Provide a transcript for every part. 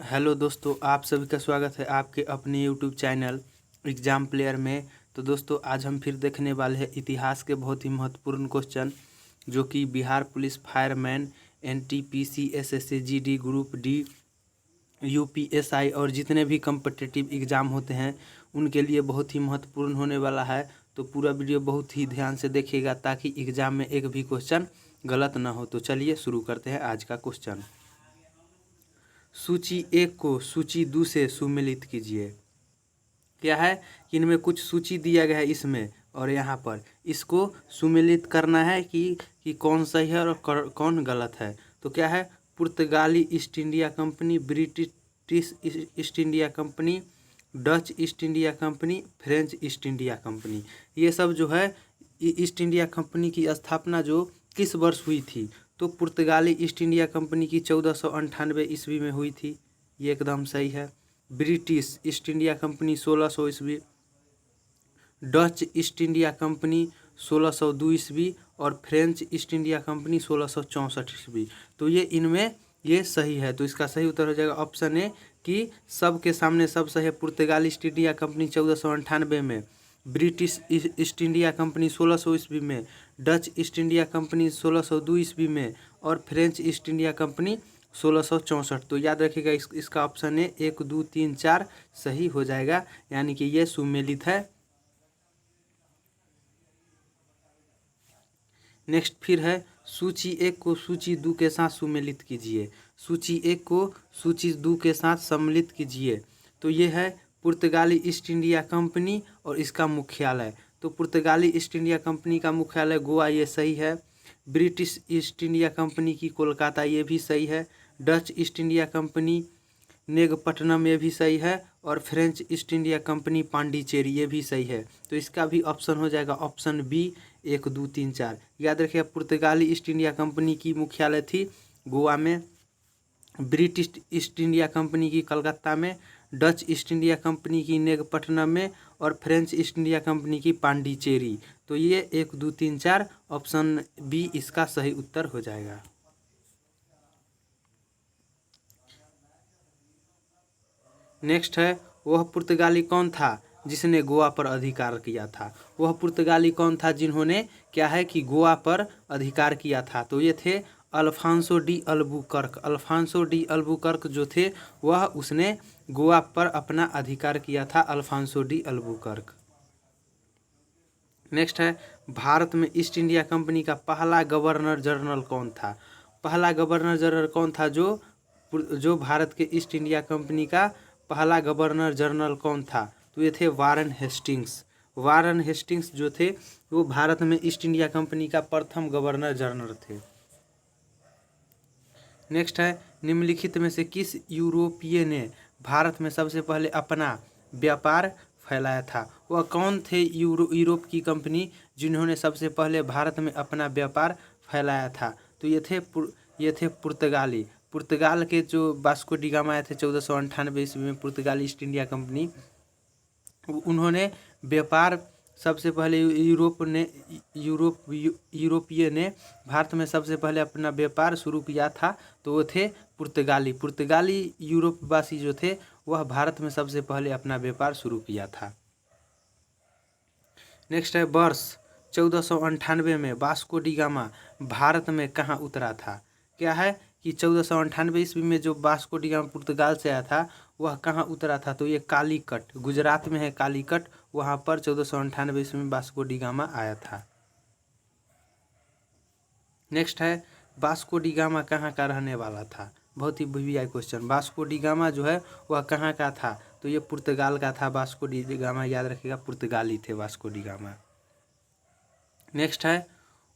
Hello दोस्तों, आप सभी का स्वागत है आपके अपने यूट्यूब चैनल एग्ज़ाम प्लेयर में। तो दोस्तों, आज हम फिर देखने वाले हैं इतिहास के बहुत ही महत्वपूर्ण क्वेश्चन, जो कि Bihar police fireman, NTPC, SSC GD, group D, UPSI और जितने भी कम्पिटिटिव एग्ज़ाम होते हैं उनके लिए बहुत ही महत्वपूर्ण होने वाला है। तो पूरा वीडियो बहुत ही ध्यान से देखिएगा ताकि एग्ज़ाम में एक भी क्वेश्चन गलत ना हो। तो चलिए शुरू करते हैं आज का क्वेश्चन। सूची 1 को सूची 2 से सुमेलित कीजिए। क्या है कि इनमें कुछ सूची दिया गया है इसमें, और यहाँ पर इसको सुमेलित करना है कि कौन सही है और कौन गलत है। तो क्या है, पुर्तगाली east India company, British east India company, Dutch east India company, French east India company, ये सब जो है ईस्ट इंडिया कंपनी की स्थापना जो किस वर्ष हुई थी। तो पुर्तगाली ईस्ट इंडिया कंपनी की 1498 ईस्वी में हुई थी, ये एकदम सही है। ब्रिटिश ईस्ट इंडिया कंपनी 1600 ईस्वी, डच ईस्ट इंडिया कंपनी 1602 ईस्वी और फ्रेंच ईस्ट इंडिया कंपनी 1664 ईस्वी। तो ये इनमें ये सही है। तो इसका सही उत्तर हो जाएगा ऑप्शन ए कि सब के सामने सब सही है। पुर्तगाली ईस्ट इंडिया कंपनी 1498 में, ब्रिटिश ईस्ट इंडिया कंपनी 1600 ईस्वी में, डच ईस्ट इंडिया कंपनी 1602 ईस्वी में और फ्रेंच ईस्ट इंडिया कंपनी 1664। तो याद रखिएगा इसका ऑप्शन है 1, 2, 3, 4 सही हो जाएगा, यानी कि ये सुमेलित है। नेक्स्ट फिर है सूची 1 को सूची 2 के साथ सुमेलित कीजिए। सूची 1 को सूची 2 के साथ सम्मिलित कीजिए। तो ये है पुर्तगाली ईस्ट इंडिया कंपनी और इसका मुख्यालय। तो पुर्तगाली ईस्ट इंडिया कंपनी का मुख्यालय गोवा, ये सही है। ब्रिटिश ईस्ट इंडिया कंपनी की कोलकाता, ये भी सही है। डच ईस्ट इंडिया कंपनी नेगपट्टनम, ये भी सही है। और French east India company Pondicherry, ये भी सही है। तो इसका भी ऑप्शन हो जाएगा ऑप्शन बी 1, 2, 3, 4। याद रखिए, पुर्तगाली ईस्ट इंडिया कंपनी की मुख्यालय थी गोवा में, ब्रिटिश ईस्ट इंडिया कंपनी की कलकत्ता में, डच ईस्ट इंडिया कंपनी की नेगपट्टनम में और फ्रेंच ईस्ट इंडिया कंपनी की पांडिचेरी। तो ये 1, 2, 3, 4 ऑप्शन बी इसका सही उत्तर हो जाएगा। नेक्स्ट है, वह पुर्तगाली कौन था जिसने गोवा पर अधिकार किया था। वह पुर्तगाली कौन था जिन्होंने क्या है कि गोवा पर अधिकार किया था। तो ये थे Alfonso de Albuquerque. Alfonso de Albuquerque जो थे वह उसने गोवा पर अपना अधिकार किया था, अल्फांसो डी अल्बुकर्क। नेक्स्ट है, भारत में ईस्ट इंडिया कंपनी का पहला गवर्नर जनरल कौन था। पहला गवर्नर जनरल कौन था जो भारत के ईस्ट इंडिया कंपनी का पहला गवर्नर जनरल कौन था। तो ये थे वारन हेस्टिंग्स। वारन हेस्टिंग्स जो थे वो भारत में ईस्ट इंडिया कंपनी का प्रथम गवर्नर जनरल थे। नेक्स्ट है, निम्नलिखित में से किस यूरोपीय ने भारत में सबसे पहले अपना व्यापार फैलाया था। वह कौन थे यूरोप की कंपनी जिन्होंने सबसे पहले भारत में अपना व्यापार फैलाया था। तो ये थे पुर्तगाली। पुर्तगाल के जो वास्को डी गामा आए थे 1498 ईस्वी में, पुर्तगाली ईस्ट इंडिया कंपनी, उन्होंने व्यापार सबसे पहले यूरोपीय ने भारत में सबसे पहले अपना व्यापार शुरू किया था। तो वो थे पुर्तगाली। पुर्तगाली यूरोपवासी जो थे वह भारत में सबसे पहले अपना व्यापार शुरू किया था। नेक्स्ट है, वर्ष 1498 में वास्को डी गामा भारत में कहाँ उतरा था। क्या है कि 1498 ईस्वी में जो वास्को डी गामा पुर्तगाल से आया था वह कहाँ उतरा था। तो ये कालीकट, गुजरात में है कालीकट, वहाँ पर 1498 ईस्वी में वास्को डी गामा आया था। नेक्स्ट है, वास्को डी गामा कहाँ का रहने वाला था। बहुत ही VVI question. Vasco da Gama जो है वह कहाँ का था। तो ये पुर्तगाल का था। वास्को डी गामा, याद रखिएगा, पुर्तगाली थे वास्को डी गामा। नेक्स्ट है,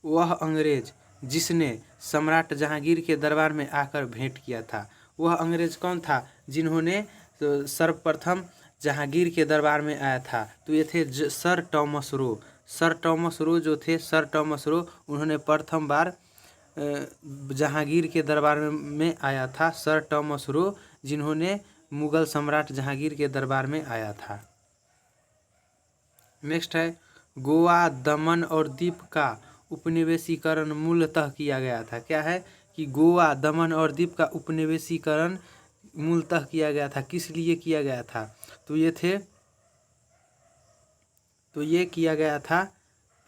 वह अंग्रेज जिसने सम्राट जहांगीर के दरबार में आकर भेंट किया था। वह अंग्रेज कौन था जिन्होंने सर्वप्रथम जहांगीर के दरबार में आया था। तो ये थे sir Thomas Roe. Sir Thomas Roe जो थे, सर टॉमस रो, उन्होंने प्रथम बार जहांगीर के दरबार में आया था। सर टॉमस रो जिन्होंने मुगल सम्राट जहांगीर के दरबार में आया था। नेक्स्ट है, गोवा, दमन और दीव का उपनिवेशीकरण मूलतः किया गया था। क्या है कि गोवा, दमन और दीव का उपनिवेशीकरण मूलतः किया गया था, किस लिए किया गया था? तो ये किया गया था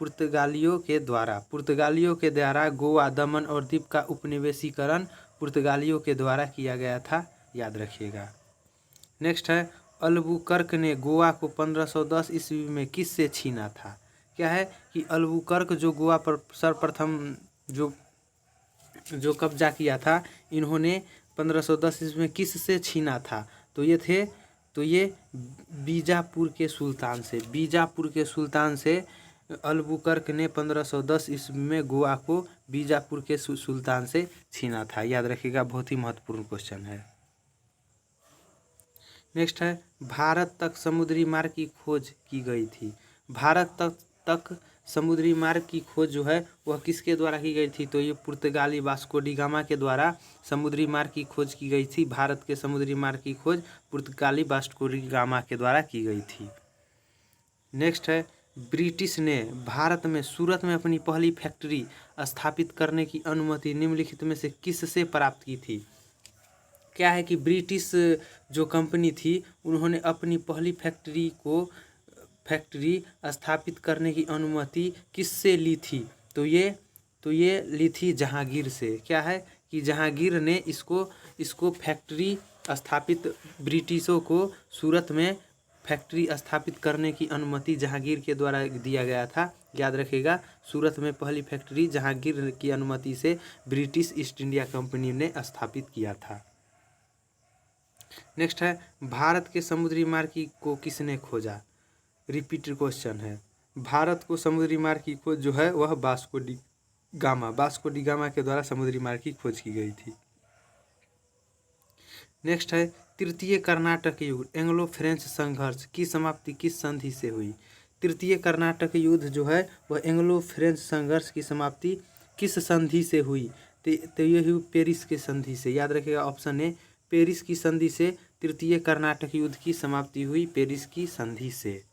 पुर्तगालियों के द्वारा गोवा, दमन और दीव का उपनिवेशीकरण पुर्तगालियों के द्वारा किया गया था, याद रखिएगा। नेक्स्ट है, अल्बुकर्क ने गोवा को 1510 ईस्वी में किस से छीना था? क्या है कि अल्बुकर्क जो गोवा पर सर्वप्रथम जो कब्जा किया था, इन्होंने 1510 ईस्वी में किस से छीना था? तो ये बीजापुर के सुल्तान से अल्बुकर्क ने 1510 ईस्वी में गोवा को बीजापुर के सुल्तान से छीना था, याद रखिएगा, बहुत ही महत्वपूर्ण क्वेश्चन है। नेक्स्ट है, भारत तक समुद्री मार्ग की खोज की गई थी। भारत तक समुद्री मार्ग की खोज जो है वह किसके द्वारा की गई थी? तो ये पुर्तगाली वास्को डी गामा के द्वारा समुद्री मार्ग की खोज की गई थी। भारत के समुद्री मार्ग की खोज पुर्तगाली वास्को डी गामा के द्वारा की गई थी। नेक्स्ट है, ब्रिटिश ने भारत में सूरत में अपनी पहली फैक्ट्री स्थापित करने की अनुमति निम्नलिखित में से किससे प्राप्त की थी? क्या है कि ब्रिटिश जो कंपनी थी, उन्होंने अपनी पहली फैक्ट्री स्थापित करने की अनुमति किससे ली थी? तो ये ली थी जहांगीर से। क्या है कि जहांगीर ने इसको फैक्ट्री स्थापित, ब्रिटिशों को सूरत में फैक्ट्री स्थापित करने की अनुमति जहांगीर के द्वारा दिया गया था, याद रखिएगा। सूरत में पहली फैक्ट्री जहांगीर की अनुमति से ब्रिटिश ईस्ट इंडिया कंपनी ने स्थापित किया था। नेक्स्ट है, भारत के समुद्री मार्ग को किसने खोजा? रिपीट क्वेश्चन है। भारत को समुद्री मार्ग की खोज जो है वह वास्को डी गामा के द्वारा समुद्री मार्ग की खोज की गई थी। नेक्स्ट है, तृतीय कर्नाटक युद्ध एंग्लो फ्रेंच संघर्ष की समाप्ति किस संधि से हुई? तृतीय कर्नाटक युद्ध जो है वह एंग्लो फ्रेंच संघर्ष की समाप्ति किस संधि से हुई? तो ये हुई पेरिस के संधि से, याद रखिएगा, ऑप्शन ए, पेरिस की संधि से तृतीय कर्नाटक युद्ध की समाप्ति हुई, पेरिस की संधि से।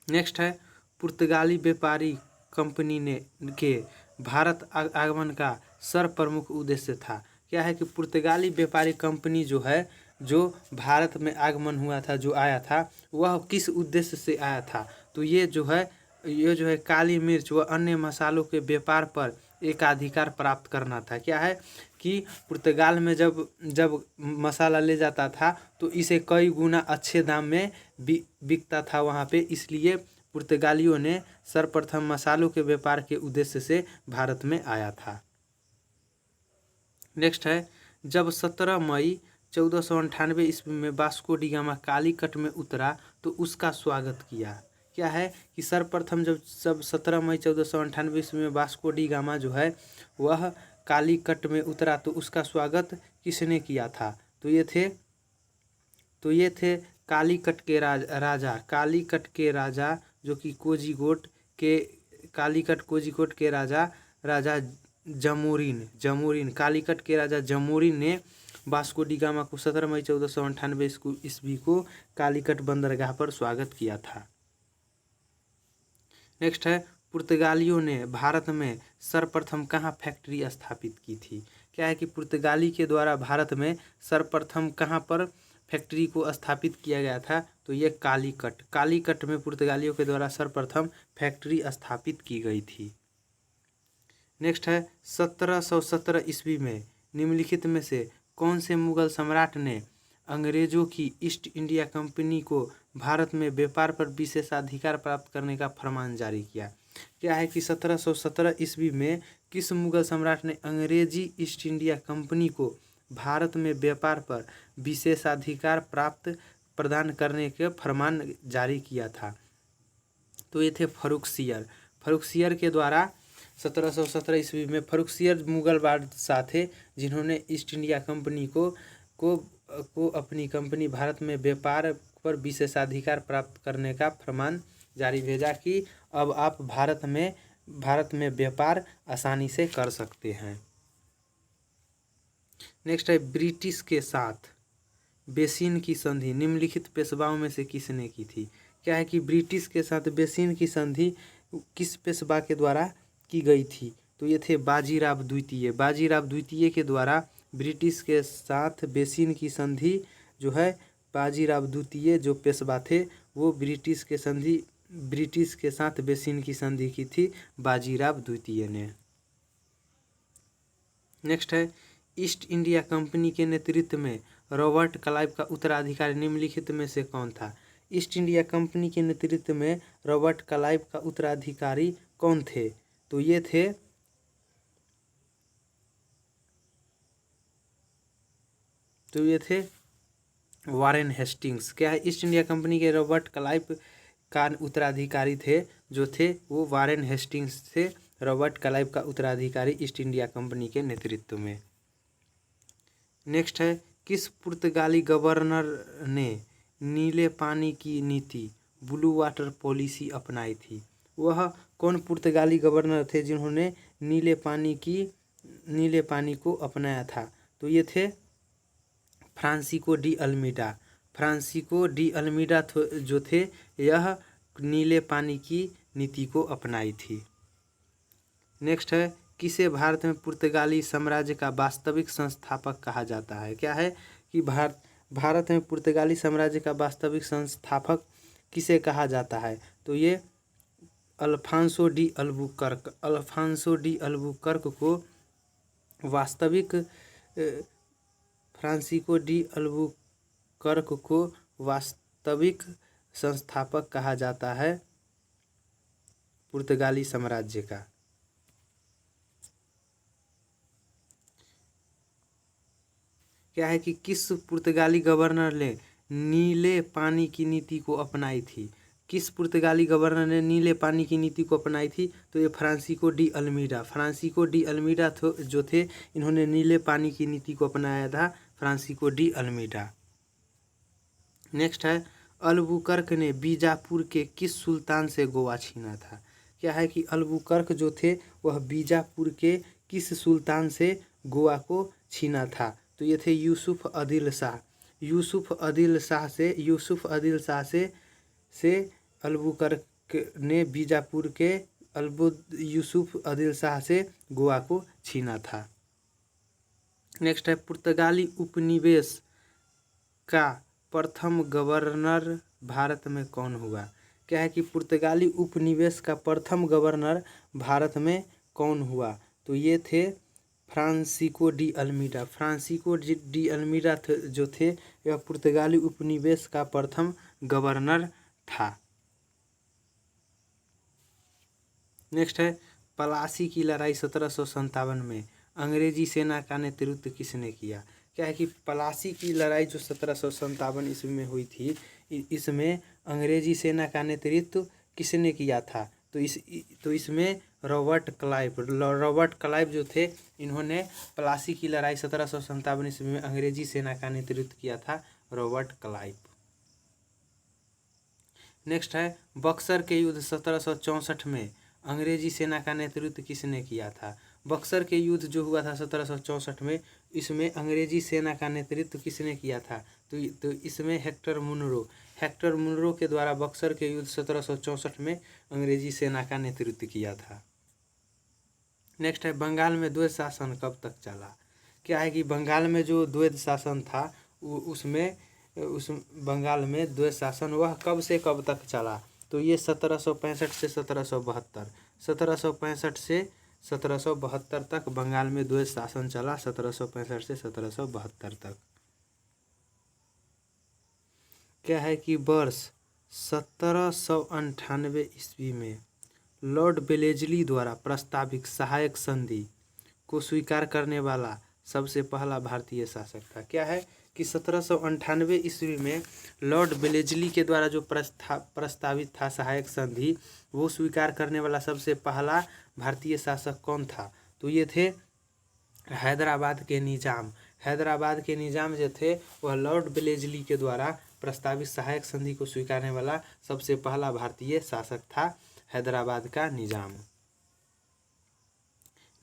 नेक्स्ट है, पुर्तगाली व्यापारी कंपनी के भारत आगमन का सर्वप्रमुख उद्देश्य था। क्या है कि पुर्तगाली व्यापारी कंपनी जो है, जो भारत में आगमन हुआ था, जो आया था, वह किस उद्देश्य से आया था? तो ये जो है काली मिर्च व अन्य मसालों के व्यापार पर एकाधिकार प्राप्त करना था। क्या है कि पुर्तगाल में जब मसाला ले जाता था तो इसे कई गुना अच्छे दाम में बिकता था वहाँ पे, इसलिए पुर्तगालियों ने सर्वप्रथम मसालों के व्यापार के उद्देश्य से भारत में आया था। नेक्स्ट है, जब 17 मई 1498 ईस्वी में वास्को डी गामा कालीकट में उतरा तो उसका स्वागत किया। क्या है कि सर्वप्रथम जब 17 मई 1498 ईस्वी में वास्को डी गामा जो है वह कालीकट में उतरा तो उसका स्वागत किसने किया था? तो ये थे कालीकट के राजा जो कि कालीकट कोझिकोड के राजा जमोरिन कालीकट के राजा जमोरिन ने वास्को डी गामा को 17 मई 1498 ईस्वी को कालीकट बंदरगाह पर स्वागत किया था। नेक्स्ट है, पुर्तगालियों ने भारत में सर्वप्रथम कहाँ फैक्ट्री स्थापित की थी? क्या है कि पुर्तगाली के द्वारा भारत में सर्वप्रथम कहाँ पर फैक्ट्री को स्थापित किया गया था? तो ये कालीकट में पुर्तगालियों के द्वारा सर्वप्रथम फैक्ट्री स्थापित की गई थी। नेक्स्ट है, 1717 ईस्वी में निम्नलिखित में से कौन से मुगल सम्राट ने अंग्रेजों की ईस्ट इंडिया कंपनी को भारत में व्यापार पर विशेषाधिकार प्राप्त करने का फरमान जारी किया? क्या है कि 1717 ईस्वी में किस मुगल सम्राट ने अंग्रेजी ईस्ट इंडिया कंपनी को भारत में व्यापार पर विशेषाधिकार प्रदान करने के फरमान जारी किया था? तो ये थे फर्रुखसियर के द्वारा 1717 ईस्वी में फर्रुखसियर मुगल बादशाह थे, जिन्होंने ईस्ट इंडिया कंपनी को अपनी कंपनी भारत में व्यापार पर विशेषाधिकार प्राप्त करने का फरमान जारी भेजा कि अब आप भारत में व्यापार आसानी से कर सकते हैं। नेक्स्ट है, ब्रिटिश के साथ बेसिन की संधि निम्नलिखित पेशवाओं में से किसने की थी? क्या है कि ब्रिटिश के साथ बेसिन की संधि किस पेशवा के द्वारा की गई थी? तो ये थे बाजीराव द्वितीय के द्वारा ब्रिटिश के साथ बेसिन की संधि जो है बाजीराव द्वितीय जो पेशवा थे वो ब्रिटिश के साथ बेसिन की संधि की थी बाजीराव द्वितीय ने। नेक्स्ट है ईस्ट इंडिया कंपनी के नेतृत्व में रॉबर्ट क्लाइव का उत्तराधिकारी निम्नलिखित में से कौन था। ईस्ट इंडिया कंपनी के नेतृत्व में रॉबर्ट क्लाइव का उत्तराधिकारी कौन थे, तो ये थे वारेन हेस्टिंग्स। क्या है, ईस्ट इंडिया कंपनी के रॉबर्ट क्लाइव का उत्तराधिकारी थे जो थे वो वारेन हेस्टिंग्स थे, रॉबर्ट क्लाइव का उत्तराधिकारी ईस्ट इंडिया कंपनी के नेतृत्व में। नेक्स्ट है किस पुर्तगाली गवर्नर ने नीले पानी की नीति ब्लू वाटर पॉलिसी अपनाई थी। वह कौन पुर्तगाली गवर्नर थे जिन्होंने नीले पानी को अपनाया था, तो ये थे Francisco de Almeida. Francisco de Almeida जो थे यह नीले पानी की नीति को अपनाई थी। नेक्स्ट है किसे भारत में पुर्तगाली साम्राज्य का वास्तविक संस्थापक कहा जाता है। क्या है कि भारत में पुर्तगाली साम्राज्य का वास्तविक संस्थापक किसे कहा जाता है, तो ये अल्फांसो डी अल्बुकर्क को वास्तविक फ्रांसिस्को डी अल्बुकर्क को वास्तविक संस्थापक कहा जाता है पुर्तगाली साम्राज्य का। क्या है कि किस पुर्तगाली गवर्नर ने नीले पानी की नीति को अपनाई थी। किस पुर्तगाली गवर्नर ने नीले पानी की नीति को अपनाई थी, तो ये फ्रांसिस्को डी अल्मीडा जो थे इन्होंने नीले पानी की नीति को अपनाया था, फ्रांसिस्को डी अल्मीडा। नेक्स्ट है अल्बुकर्क ने बीजापुर के किस सुल्तान से गोवा छीना था। क्या है कि अल्बुकर्क जो थे वह बीजापुर के किस सुल्तान से गोवा को छीना था, तो ये थे यूसुफ अदिल शाह से अल्बुकर्क ने बीजापुर के यूसुफ अदिल शाह से गोवा को छीना था। नेक्स्ट है पुर्तगाली उपनिवेश का प्रथम गवर्नर भारत में कौन हुआ। क्या है कि पुर्तगाली उपनिवेश का प्रथम गवर्नर भारत में कौन हुआ, तो ये थे फ्रांसिस्को डी अल्मीडा जो थे यह पुर्तगाली उपनिवेश का प्रथम गवर्नर था। नेक्स्ट है प्लासी की लड़ाई 1757 में अंग्रेजी सेना का नेतृत्व किसने किया। क्या है कि प्लासी की लड़ाई जो 1757 ईस्वी में हुई थी इसमें अंग्रेजी सेना का नेतृत्व किसने किया था, तो इसमें रॉबर्ट क्लाइव जो थे इन्होंने प्लासी की लड़ाई 1757 ईस्वी में अंग्रेजी सेना का नेतृत्व किया था, रॉबर्ट क्लाइव। नेक्स्ट है बक्सर के युद्ध 1764 में अंग्रेजी सेना का नेतृत्व किसने किया था। बक्सर के युद्ध जो हुआ था 1764 में, इसमें अंग्रेजी सेना का नेतृत्व किसने किया था, तो इसमें हेक्टर मुनरो के द्वारा बक्सर के युद्ध 1764 में अंग्रेजी सेना का नेतृत्व किया था। नेक्स्ट है बंगाल में द्वैध शासन कब तक चला। क्या है कि बंगाल में जो द्वैध शासन था उस बंगाल में द्वैध शासन वह कब से कब तक चला, तो ये 1765 से 1772 1765 से 1772 तक बंगाल में द्वैध शासन चला, 1765 से 1772 तक। क्या है कि वर्ष 1798 ईस्वी में लॉर्ड वेलेस्ली द्वारा प्रस्तावित सहायक संधि को स्वीकार करने वाला सबसे पहला भारतीय शासक था। क्या है कि 1798 ईस्वी में लॉर्ड वेलेस्ली के द्वारा जो प्रस्तावित था सहायक संधि वो स्वीकार करने वाला सबसे पहला भारतीय शासक कौन था, तो ये थे हैदराबाद के निजाम जो थे वह लॉर्ड वेलेस्ली के द्वारा प्रस्तावित सहायक संधि को स्वीकारने वाला सबसे पहला भारतीय शासक था, हैदराबाद का निजाम।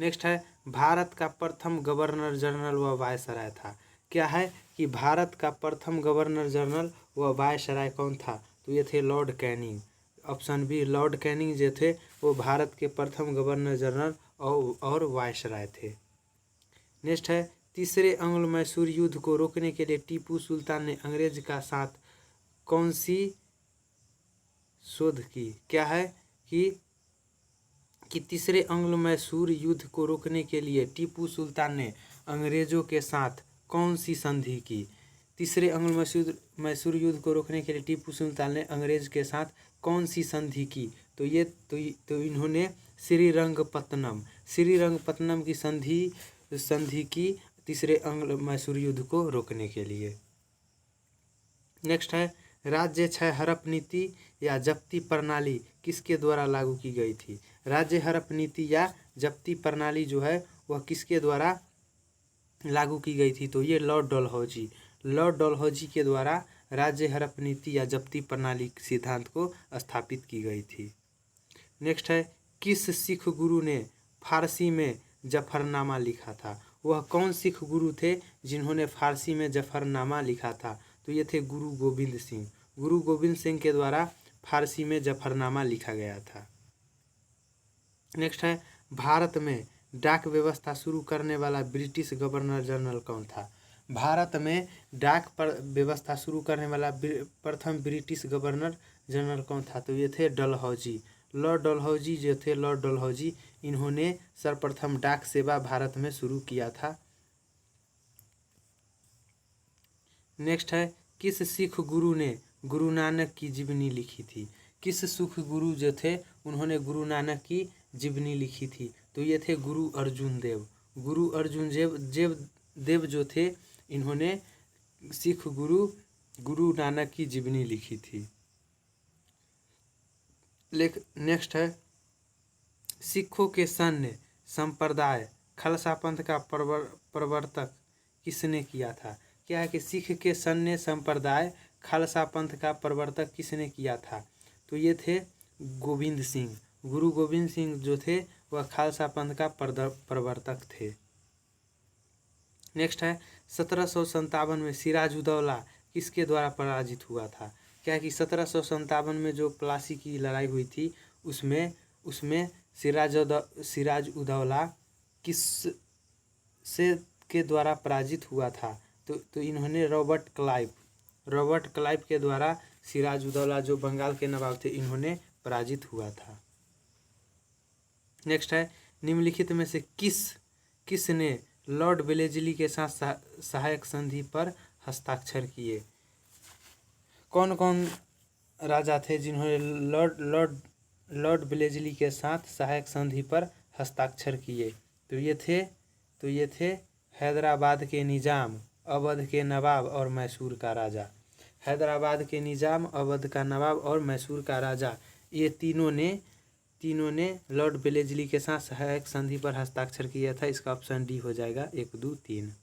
नेक्स्ट है भारत का प्रथम गवर्नर जनरल व वायसराय था। क्या है कि भारत का प्रथम गवर्नर जनरल व वायसराय कौन था, तो ये थे Lord Canning. Option B Lord Canning जो थे वो भारत के प्रथम गवर्नर जनरल और वायसराय थे। नेक्स्ट है तीसरे एंग्लो मैसूर युद्ध को रोकने के लिए टीपू सुल्तान ने अंग्रेज का साथ कौन सी शोध की? क्या है कि तीसरे एंग्लो मैसूर युद्ध को रोकने के लिए टीपू सुल्तान ने अंग्रेजों के साथ कौन सी संधि की? तीसरे एंग्लो मैसूर युद्ध को रोकने के लिए टीपू सुल्तान ने अंग्रेज के साथ कौन सी संधि की? तो इन्होंने श्रीरंगपत्तनम की संधि की तीसरे एंग्लो मैसूर युद्ध को रोकने के लिए। नेक्स्ट है, राज्य क्षय हड़प नीति या जब्ती प्रणाली किसके द्वारा लागू की गई थी? राज्य हड़प नीति या जब्ती प्रणाली जो है वह किसके द्वारा लागू की गई थी? तो ये लॉर्ड डलहौजी के द्वारा राज्य हड़प नीति या जब्ती प्रणाली सिद्धांत को स्थापित की गई थी। नेक्स्ट है, किस सिख गुरु ने फारसी में जफरनामा लिखा था? वह कौन सिख गुरु थे जिन्होंने फारसी में जफरनामा लिखा था? तो ये थे गुरु गोविंद सिंह के द्वारा फारसी में जफरनामा लिखा गया था। नेक्स्ट है, भारत में डाक व्यवस्था शुरू करने वाला ब्रिटिश गवर्नर जनरल कौन था? भारत में डाक व्यवस्था शुरू करने वाला प्रथम ब्रिटिश गवर्नर जनरल कौन था? तो ये थे लॉर्ड डलहौजी इन्होंने सर्वप्रथम डाक सेवा भारत में शुरू किया था। नेक्स्ट है, किस सिख गुरु ने गुरु नानक की जीवनी लिखी थी? किस सिख गुरु जो थे उन्होंने गुरु नानक की जीवनी लिखी थी? तो ये थे गुरु अर्जुन देव जो थे इन्होंने सिख गुरु नानक की जीवनी लिखी थी। नेक्स्ट है, सिखों के सैन्य संप्रदाय खालसा पंथ का प्रवर्तक किसने किया था? क्या है कि सिख के सैन्य संप्रदाय खालसा पंथ का प्रवर्तक किसने किया था? तो ये थे गुरु गोविंद सिंह जो थे वह खालसा पंथ का प्रवर्तक थे। नेक्स्ट है, 1757 में सिराजुद्दौला किसके द्वारा पराजित हुआ था? क्या है कि 1757 में जो प्लासी की लड़ाई हुई थी उसमें सिराजुद्दौला किस से के द्वारा पराजित हुआ था? तो इन्होंने रॉबर्ट क्लाइव के द्वारा सिराजुद्दौला जो बंगाल के नवाब थे इन्होंने पराजित हुआ था। नेक्स्ट है, निम्नलिखित में से किसने लॉर्ड वेलेस्ली के साथ सहायक संधि पर हस्ताक्षर किए? कौन कौन राजा थे जिन्होंने लॉर्ड वेलेस्ली के साथ सहायक संधि पर हस्ताक्षर किए? तो ये थे हैदराबाद के निजाम, अवध के नवाब और मैसूर का राजा। हैदराबाद के निजाम, अवध का नवाब और मैसूर का राजा, ये तीनों ने लॉर्ड वेलेस्ली के साथ सहायक संधि पर हस्ताक्षर किया था। इसका ऑप्शन डी हो जाएगा 1, 2, 3।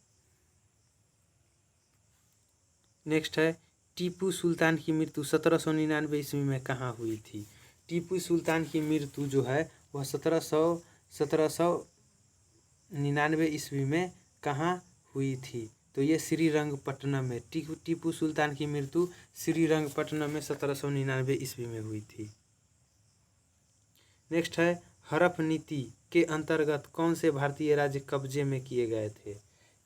नेक्स्ट है, टीपू सुल्तान की मृत्यु 1799 ईस्वी में कहाँ हुई थी? टीपू सुल्तान की मृत्यु जो है वह 1799 ईस्वी में कहाँ हुई थी? तो ये श्रीरंगपट्टनम में। टीपू सुल्तान की मृत्यु श्रीरंगपट्टनम में 1799 ईस्वी में हुई थी। नेक्स्ट है, हड़प नीति के अंतर्गत कौन से भारतीय राज्य कब्जे में किए गए थे?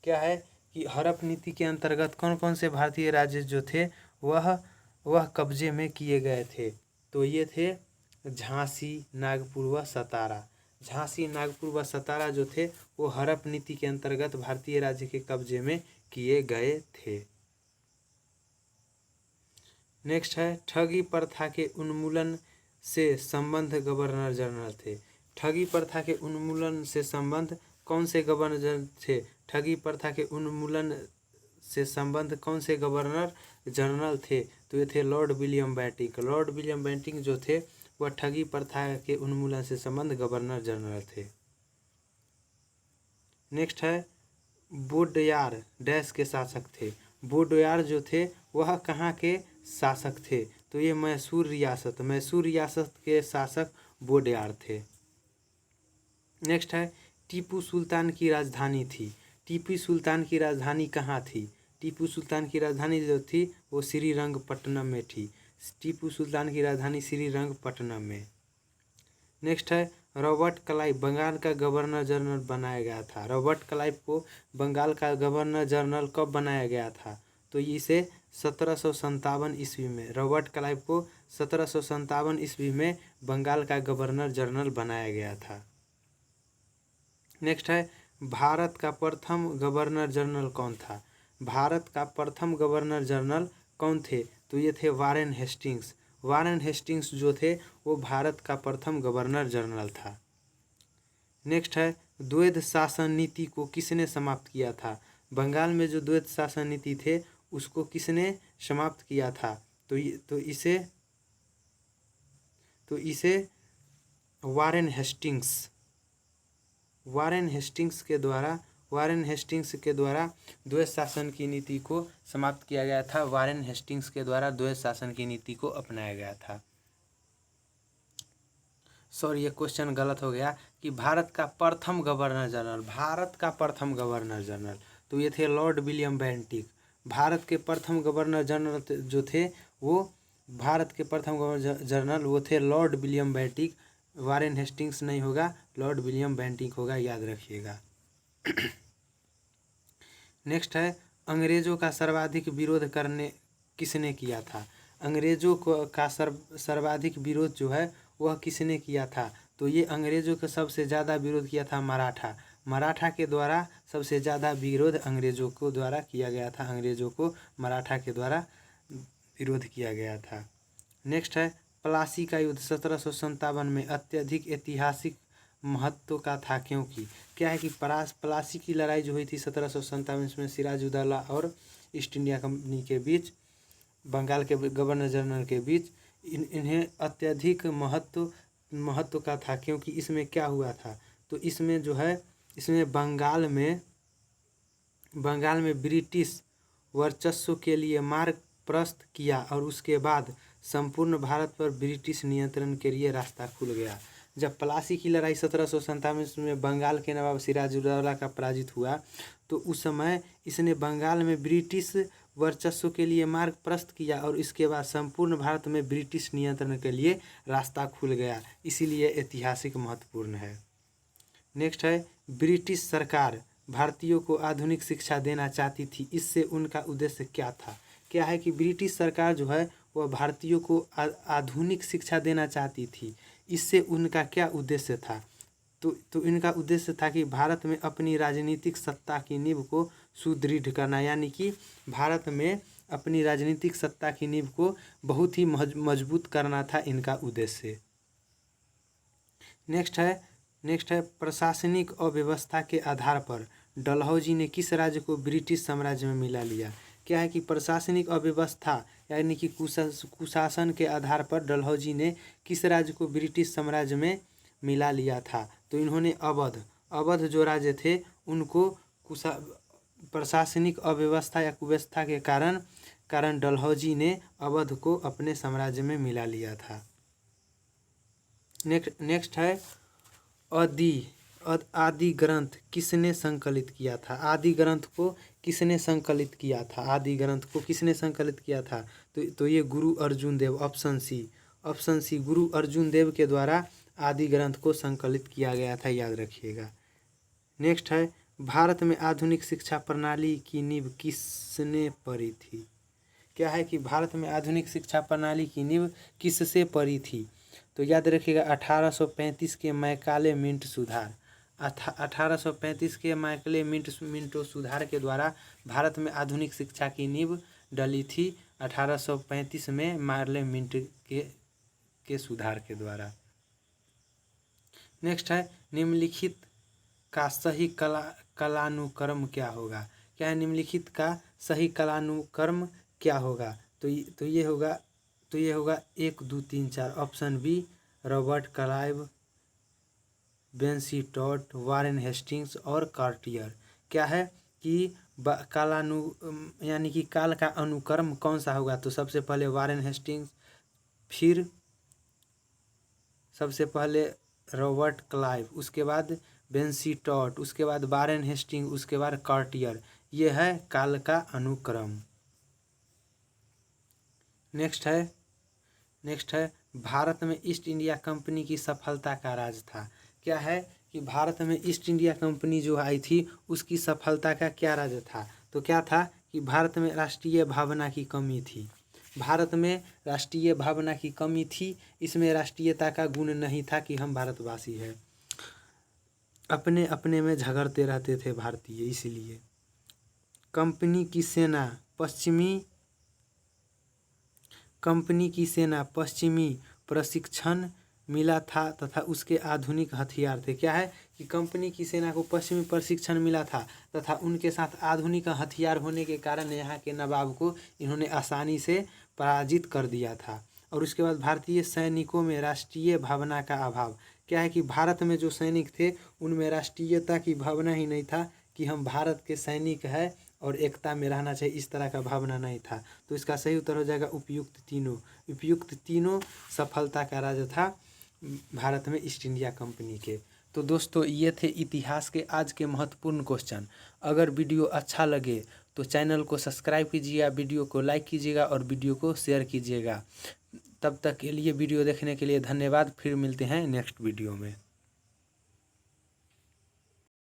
क्या है कि हड़प नीति के अंतर्गत कौन कौन से भारतीय राज्य जो थे वह कब्जे में किए गए थे? तो ये थे झांसी, नागपुर व सतारा। झांसी, नागपुर व सतारा जो थे वो हड़प नीति के अंतर्गत भारतीय राज्य के कब्जे में किए गए थे। नेक्स्ट है, ठगी प्रथा के उन्मूलन से संबंध गवर्नर जनरल थे। ठगी प्रथा के उन्मूलन से संबंध कौन से गवर्नर थे? ठगी प्रथा के उन्मूलन से संबंध कौन से गवर्नर जनरल थे? तो ये थे लॉर्ड विलियम बेंटिंक जो थे वह ठगी प्रथा के उन्मूलन से संबंध गवर्नर जनरल थे। नेक्स्ट है, वोडेयार डैश के शासक थे। वोडेयार जो थे वह कहाँ के शासक थे? तो ये मैसूर रियासत के शासक वोडेयार थे। नेक्स्ट है, टीपू सुल्तान की राजधानी थी। टीपू सुल्तान की राजधानी कहाँ थी? टीपू सुल्तान की राजधानी जो थी वो श्रीरंगपट्टनम में थी। टीपू सुल्तान की राजधानी श्रीरंगपट्टनम में। नेक्स्ट है, रॉबर्ट क्लाइव बंगाल का गवर्नर जनरल बनाया गया था। रॉबर्ट क्लाइव को बंगाल का गवर्नर जनरल कब बनाया गया था? तो इसे 1757 ईस्वी में, रॉबर्ट क्लाइव को 1757 ईस्वी में बंगाल का गवर्नर जनरल बनाया गया था। नेक्स्ट है, भारत का प्रथम गवर्नर जनरल कौन था? भारत का प्रथम गवर्नर जनरल कौन थे? तो ये थे वारेन हेस्टिंग्स। वारेन हेस्टिंग्स जो थे वो भारत का प्रथम गवर्नर जनरल था। नेक्स्ट है, द्वैध शासन नीति को किसने समाप्त किया था? बंगाल में जो द्वैध शासन नीति थे उसको किसने समाप्त किया था? तो इसे वारेन हेस्टिंग्स के द्वारा द्वैध शासन की नीति को समाप्त किया गया था। वारेन हेस्टिंग्स के द्वारा द्वैध शासन की नीति को अपनाया गया था। सॉरी, ये क्वेश्चन गलत हो गया कि भारत का प्रथम गवर्नर जनरल, तो ये थे लॉर्ड विलियम बेंटिक। भारत के प्रथम गवर्नर जनरल जो थे वो थे Lord William Bentinck. Warren Hastings नहीं होगा, लॉर्ड विलियम बेंटिक होगा, याद रखिएगा। नेक्स्ट है, अंग्रेजों का सर्वाधिक विरोध किसने किया था? अंग्रेजों का सर्वाधिक विरोध जो है वह किसने किया था? तो ये अंग्रेजों का सबसे ज़्यादा विरोध किया था मराठा के द्वारा सबसे ज़्यादा विरोध अंग्रेजों को द्वारा किया गया था। अंग्रेजों को मराठा के द्वारा विरोध किया गया था। नेक्स्ट है, प्लासी का युद्ध 1757 में अत्यधिक ऐतिहासिक महत्व का था क्योंकि? क्या है कि प्लासी की लड़ाई जो हुई थी 1757 में सिराजुद्दौला और ईस्ट इंडिया कंपनी के बीच, बंगाल के गवर्नर जनरल के बीच, इन्हें अत्यधिक महत्व का था क्योंकि इसमें क्या हुआ था? तो इसमें जो है बंगाल में ब्रिटिश वर्चस्व के लिए मार्ग प्रशस्त किया और उसके बाद संपूर्ण भारत पर ब्रिटिश नियंत्रण के लिए रास्ता खुल गया। जब प्लासी की लड़ाई 1757 में बंगाल के नवाब सिराजुद्दौला का पराजित हुआ तो उस समय इसने बंगाल में ब्रिटिश वर्चस्व के लिए मार्ग प्रशस्त किया और इसके बाद संपूर्ण भारत में ब्रिटिश नियंत्रण के लिए रास्ता खुल गया, इसीलिए ऐतिहासिक महत्वपूर्ण है। नेक्स्ट है, ब्रिटिश सरकार भारतीयों को आधुनिक शिक्षा देना चाहती थी, इससे उनका उद्देश्य क्या था? क्या है कि ब्रिटिश सरकार जो है वह भारतीयों को आधुनिक शिक्षा देना चाहती थी, इससे उनका क्या उद्देश्य था? तो इनका उद्देश्य था कि भारत में अपनी राजनीतिक सत्ता की नींव को सुदृढ़ करना, यानी कि भारत में अपनी राजनीतिक सत्ता की नींव को बहुत ही मजबूत करना था इनका उद्देश्य। नेक्स्ट है, प्रशासनिक अव्यवस्था के आधार पर डलहौजी ने किस राज्य को ब्रिटिश साम्राज्य में मिला लिया? क्या है कि प्रशासनिक अव्यवस्था यानी कि कुशासन के आधार पर डलहौजी ने किस राज्य को ब्रिटिश साम्राज्य में मिला लिया था? तो इन्होंने अवध जो राज्य थे उनको प्रशासनिक अव्यवस्था या कुव्यवस्था के कारण डलहौजी ने अवध को अपने साम्राज्य में मिला लिया था। नेक्स्ट है, आदि ग्रंथ किसने संकलित किया था? आदि ग्रंथ को किसने संकलित किया था? तो ये गुरु अर्जुन देव, ऑप्शन सी गुरु अर्जुन देव के द्वारा आदि ग्रंथ को संकलित किया गया था, याद रखिएगा। नेक्स्ट है, भारत में आधुनिक शिक्षा प्रणाली की नींव किसने पड़ी थी? क्या है कि भारत में आधुनिक शिक्षा प्रणाली की नींव किससे पड़ी थी? तो याद रखिएगा 1835 के मैकाले मिंटो सुधार। 1835 के मैकाले मिंटो सुधार के द्वारा भारत में आधुनिक शिक्षा की नींव डली थी 1835 में मार्ले मिंटो के सुधार के द्वारा। नेक्स्ट है, निम्नलिखित का सही कालानुक्रम क्या होगा? क्या है निम्नलिखित का सही कालानुक्रम क्या होगा? तो ये होगा 1 2 3 4, ऑप्शन बी रॉबर्ट क्लाइव, बेंसीटॉट, वारेन हेस्टिंग्स और कार्टियर। क्या है कि यानी कि काल का अनुक्रम कौन सा होगा? तो सबसे पहले वारेन हेस्टिंग्स, फिर सबसे पहले रॉबर्ट क्लाइव, उसके बाद बेंसीटॉट, उसके बाद वारेन हेस्टिंग, उसके बाद कार्टियर। ये है काल का अनुक्रम। नेक्स्ट है, भारत में ईस्ट इंडिया कंपनी की सफलता का राज था। क्या है कि भारत में ईस्ट इंडिया कंपनी जो आई थी उसकी सफलता का क्या राज था? तो क्या था कि भारत में राष्ट्रीय भावना की कमी थी। भारत में राष्ट्रीय भावना की कमी थी, इसमें राष्ट्रीयता का गुण नहीं था कि हम भारतवासी हैं। अपने अपने में झगड़ते रहते थे भारतीय। इसलिए कंपनी की सेना पश्चिमी प्रशिक्षण मिला था तथा उसके आधुनिक हथियार थे। क्या है कि कंपनी की सेना को पश्चिमी प्रशिक्षण मिला था तथा उनके साथ आधुनिक हथियार होने के कारण यहाँ के नवाब को इन्होंने आसानी से पराजित कर दिया था। और उसके बाद भारतीय सैनिकों में राष्ट्रीय भावना का अभाव। क्या है कि भारत में जो सैनिक थे उनमें राष्ट्रीयता की भावना ही नहीं था कि हम भारत के सैनिक हैं और एकता में रहना चाहिए, इस तरह का भावना नहीं था। तो इसका सही उत्तर हो जाएगा उपयुक्त तीनों सफलता का राज था भारत में ईस्ट इंडिया कंपनी के। तो दोस्तों ये थे इतिहास के आज के महत्वपूर्ण क्वेश्चन। अगर वीडियो अच्छा लगे तो चैनल को सब्सक्राइब कीजिएगा, वीडियो को लाइक कीजिएगा और वीडियो को शेयर कीजिएगा। तब तक के लिए वीडियो देखने के लिए धन्यवाद। फिर मिलते हैं नेक्स्ट वीडियो में।